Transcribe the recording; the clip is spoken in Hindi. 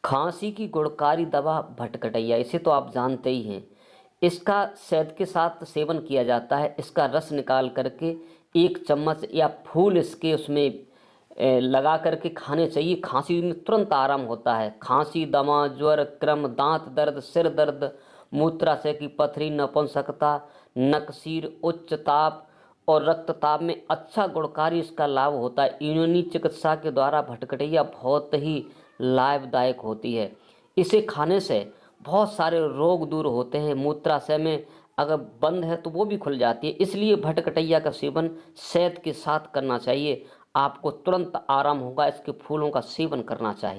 खांसी की गुणकारी दवा भटकटैया, इसे तो आप जानते ही हैं। इसका शहद के साथ सेवन किया जाता है। इसका रस निकाल करके 1 चम्मच या फूल इसके उसमें लगा करके खाने चाहिए। खांसी में तुरंत आराम होता है। खांसी, दमा, ज्वर, क्रम, दांत दर्द, सिर दर्द, मूत्राशय की पथरी, नपुंसकता, नकसीर, उच्च ताप और रक्तचाप में अच्छा गुणकारी इसका लाभ होता है। यूनानी चिकित्सा के द्वारा भटकटैया बहुत ही लाभदायक होती है। इसे खाने से बहुत सारे रोग दूर होते हैं। मूत्राशय में अगर बंद है तो वो भी खुल जाती है। इसलिए भटकटैया का सेवन शहद के साथ करना चाहिए। आपको तुरंत आराम होगा। इसके फूलों का सेवन करना चाहिए।